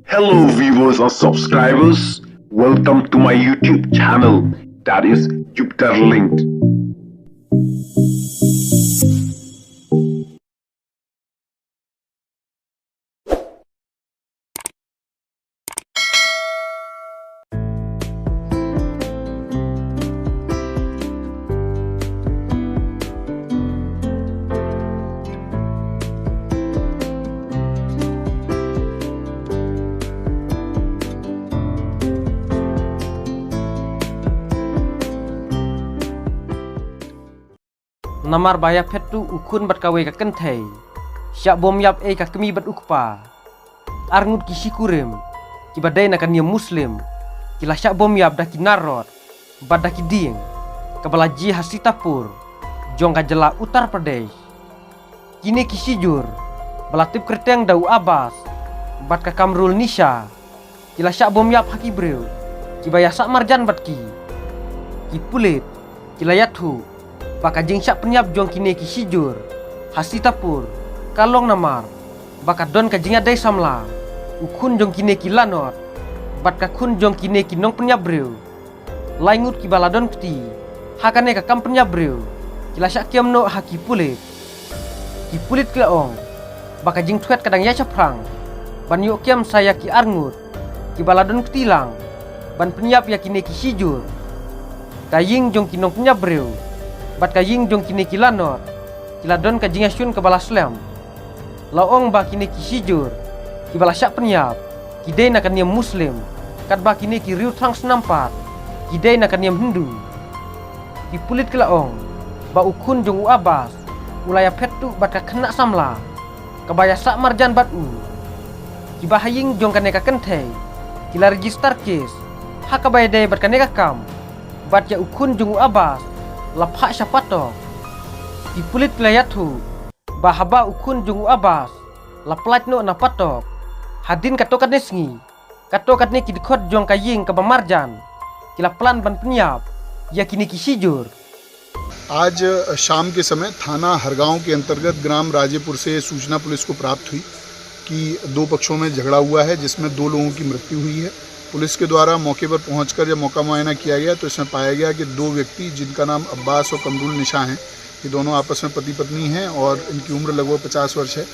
Hello viewers and subscribers, welcome to my YouTube channel, that is Jupiter Linked. Namar baya fetu ukun bat kawe ka kenthei syak bom yap ka kemi bat ukpa arngut ki sikurem ki badai na kan muslim kila syak bom yap dah ki narot bad dah ki ding kabalaji hasitapur jong ka jela Uttar Pradesh kini ki sijur balatip kerteng dau Abbas bat ka Kamrul Nisha kila syak bom yap haki breu ki baya sak marjan bat ki pulit kila yathu baka jing syak penyap jong kini ki sijur hasitapur kalong namar baka don ka jinga dai samla ukun jong kini ki lanot bat ka kun jong kini ki nong penyap breu laingut ki baladon peti hakane ka kam penyap breu kila syak kiam no haki pulit kila ong baka jing thuet kadang ya chaprang ban yo kiam saya ki arngut ki baladon peti lang ban penyap ya kini ki sijur kaying jong kinong penyap breu bat kaying jong kini kilanot kiladon ka jingasyun ke balas slam laong ba kini ki sijur ki balasyak penyap kidai na kaniam muslim kat ba kini ki riu trang senampat kidai na kaniam Hindu ki pulit kelaong ba ukun jong Abbas ulaya petu bat ka kena samla kabaya sak marjan bat ki bahaying jong kaneka kenthei kila register case hakabaya dai bat kaneka kam bat ya ukun jong Abbas lapha syapato di pulit layathu bahaba ukun jung Abbas laplat no napatok hadin katokat nesngi katokat ne kidkhot jong kaying ka bamarjan kila plan ban penyap ya kini ki sijur। आज शाम के समय थाना हरगांव के अंतर्गत ग्राम राजेपुर से सूचना पुलिस को प्राप्त हुई कि दो पक्षों में झगड़ा हुआ है जिसमें 2 लोगों की मृत्यु हुई है। पुलिस के द्वारा मौके पर पहुंचकर जब मौका मुआयना किया गया तो इसमें पाया गया कि 2 व्यक्ति जिनका नाम अब्बास और कमरुल निशा हैं, ये दोनों आपस में पति पत्नी हैं और इनकी उम्र लगभग 50 वर्ष है।